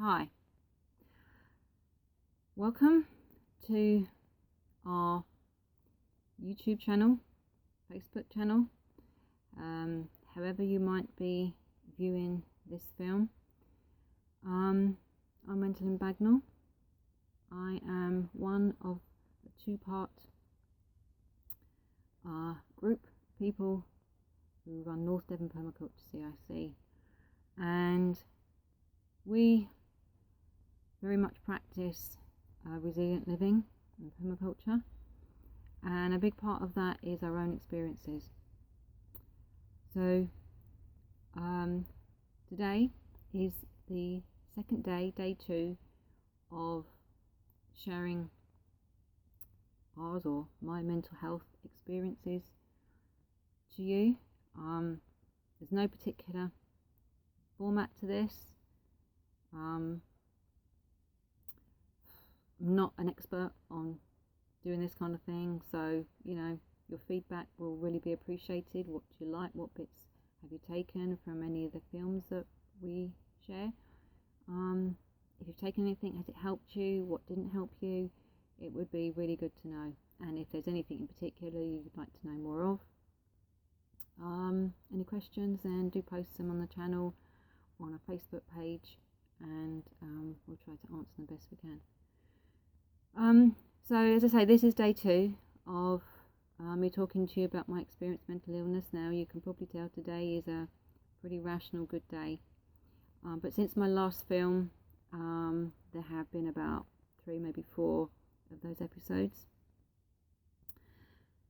Hi, welcome to our YouTube channel, Facebook channel, however you might be viewing this film. I'm Gwendolyn Bagnall. I am one of the two-part group of people who run North Devon Permaculture CIC, and we very much practice resilient living and permaculture, and a big part of that is our own experiences. So today is the second day, day 2 of sharing ours or my mental health experiences to you. There's no particular format to this. I'm not an expert on doing this kind of thing, so your feedback will really be appreciated. What do you like? What bits have you taken from any of the films that we share? If you've taken anything, has it helped you? What didn't help you? It would be really good to know. And if there's anything in particular you'd like to know more of, any questions, then do post them on the channel or on our Facebook page, and we'll try to answer them best we can. So as I say, this is day 2 of me talking to you about my experience with mental illness. Now you can probably tell today is a pretty rational, good day. But since my last film, there have been about 3, maybe 4 of those episodes.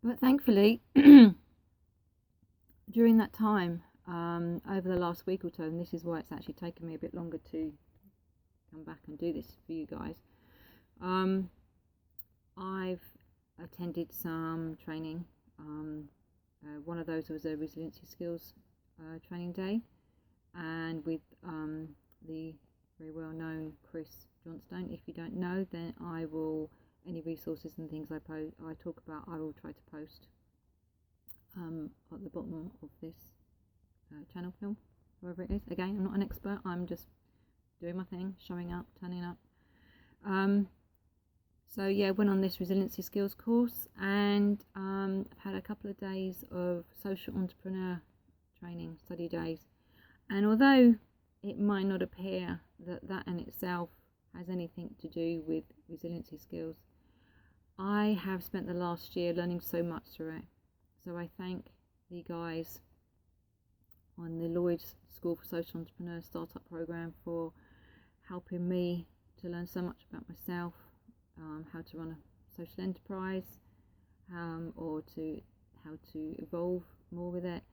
But thankfully, during that time, over the last week or so, and this is why it's actually taken me a bit longer to come back and do this for you guys, I've attended some training. One of those was a resiliency skills training day, and with the very well known Chris Johnstone. If you don't know, then I will, any resources and things I talk about, I will try to post at the bottom of this channel film, wherever it is. Again, I'm not an expert, I'm just doing my thing, showing up, turning up. So yeah, went on this resiliency skills course, and I've had a couple of days of social entrepreneur training, study days. And although it might not appear that in itself has anything to do with resiliency skills, I have spent the last year learning so much through it. So I thank the guys on the Lloyd's School for Social Entrepreneur Startup Program for helping me to learn so much about myself, how to run a social enterprise, or how to evolve more with it.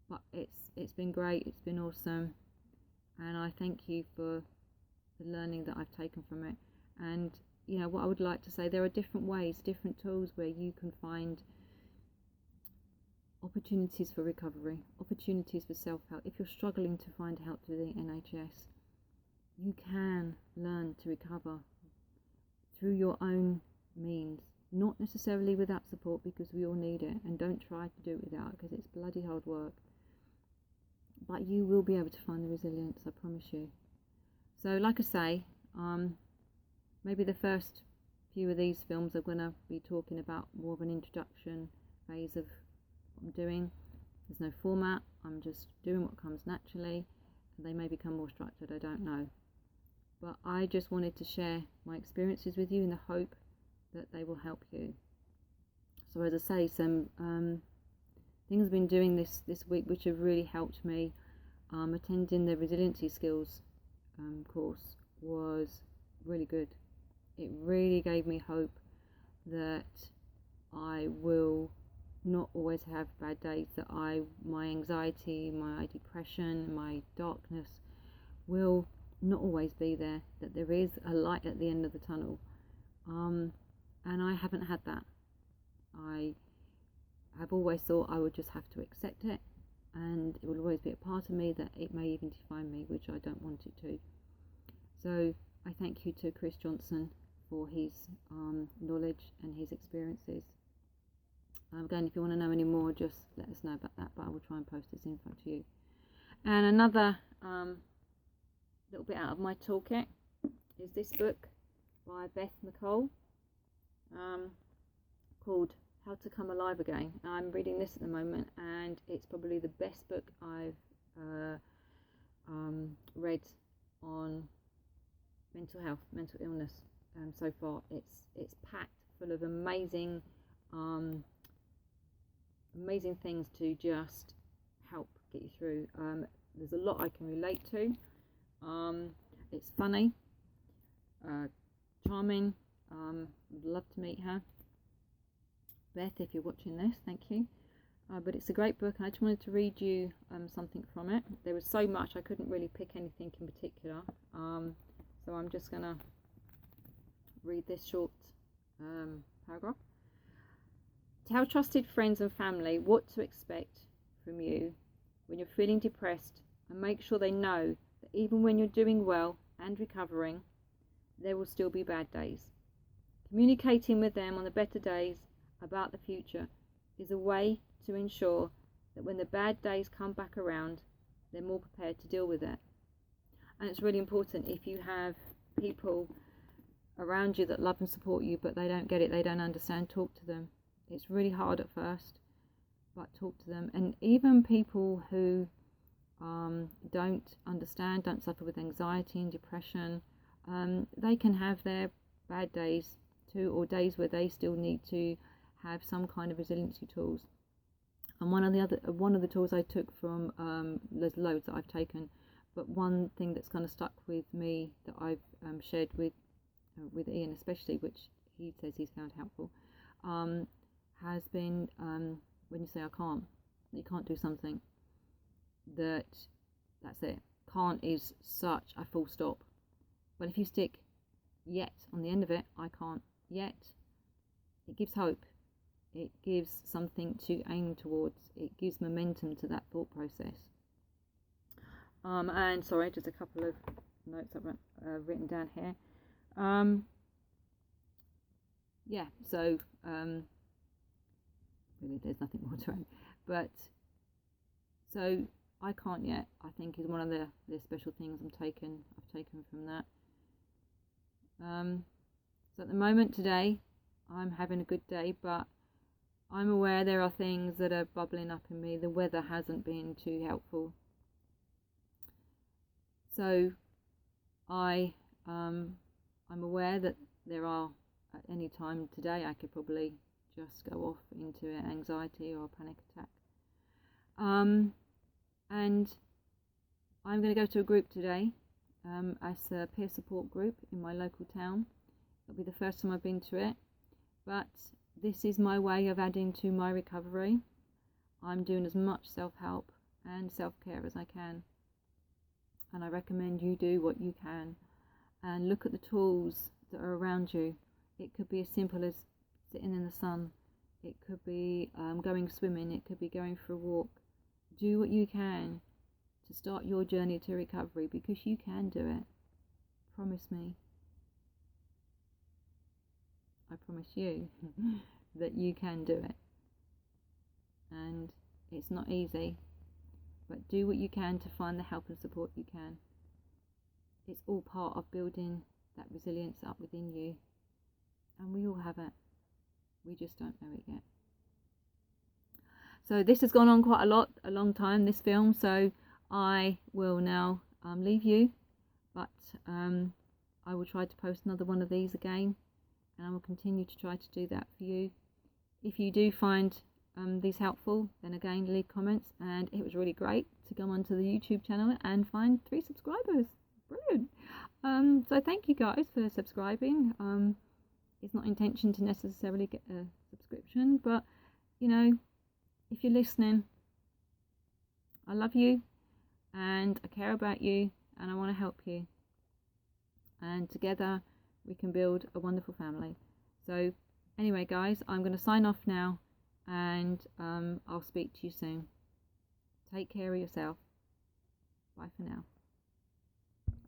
But it's been great, it's been awesome, and I thank you for the learning that I've taken from it. And what I would like to say, there are different ways, different tools where you can find opportunities for recovery, opportunities for self-help. If you're struggling to find help through the NHS, you can learn to recover through your own means, not necessarily without support, because we all need it, and don't try to do it without, because it's bloody hard work. But you will be able to find the resilience, I promise you. So like I say, maybe the first few of these films are going to be talking about more of an introduction phase of what I'm doing. There's no format, I'm just doing what comes naturally, and they may become more structured, I don't know. But I just wanted to share my experiences with you in the hope that they will help you. So as I say, some things I've been doing this week which have really helped me. Attending the resiliency skills course was really good. It really gave me hope that I will not always have bad days, that my anxiety, my depression, my darkness will not always be there, that there is a light at the end of the tunnel. And I haven't had that. I have always thought I would just have to accept it, and it will always be a part of me that it may even define me, which I don't want it to. So I thank you to Chris Johnson for his knowledge and his experiences. Again, if you want to know any more, just let us know about that, but I will try and post this info to you. And another little bit out of my toolkit is this book by Beth Mccoll, called How to Come Alive Again. I'm reading this at the moment, and it's probably the best book I've read on mental health, mental illness so far. It's packed full of amazing things to just help get you through. There's a lot I can relate to. It's funny, charming. I'd love to meet her. Beth, if you're watching this, thank you. But it's a great book, and I just wanted to read you something from it. There was so much I couldn't really pick anything in particular, so I'm just gonna read this short paragraph. Tell trusted friends and family what to expect from you when you're feeling depressed, and make sure they know that even when you're doing well and recovering, there will still be bad days. Communicating with them on the better days about the future is a way to ensure that when the bad days come back around, they're more prepared to deal with it. And it's really important, if you have people around you that love and support you, but they don't get it, they don't understand, talk to them. It's really hard at first, but talk to them. And even people who don't understand, don't suffer with anxiety and depression, they can have their bad days too, or days where they still need to have some kind of resiliency tools. And one of the tools I took from, there's loads that I've taken, but one thing that's kind of stuck with me that I've shared with Ian especially, which he says he's found helpful, has been when you say you can't do something, that's it. Can't is such a full stop. But if you stick yet on the end of it, I can't yet, it gives hope. It gives something to aim towards. It gives momentum to that thought process. And sorry, just a couple of notes I've written down here. Yeah, so really there's nothing more to add. But so I can't yet, I think, is one of the special things I've taken from that. So at the moment today, I'm having a good day, but I'm aware there are things that are bubbling up in me. The weather hasn't been too helpful. So I'm aware that there are, at any time today, I could probably just go off into an anxiety or a panic attack. And I'm going to go to a group today, as a peer support group in my local town. It'll be the first time I've been to it, but this is my way of adding to my recovery. I'm doing as much self-help and self-care as I can, and I recommend you do what you can and look at the tools that are around you. It could be as simple as sitting in the sun, it could be going swimming, it could be going for a walk. Do what you can to start your journey to recovery, because you can do it. Promise me. I promise you that you can do it. And it's not easy, but do what you can to find the help and support you can. It's all part of building that resilience up within you, and we all have it. We just don't know it yet. So this has gone on quite a long time, this film, so I will now leave you, but I will try to post another one of these again, and I will continue to try to do that for you. If you do find these helpful, then again leave comments. And it was really great to come onto the YouTube channel and find 3 subscribers. Brilliant. So thank you guys for subscribing. It's not intention to necessarily get a subscription, but you know, if you're listening, I love you and I care about you and I want to help you, and together we can build a wonderful family. So anyway guys, I'm going to sign off now, and I'll speak to you soon. Take care of yourself. Bye for now.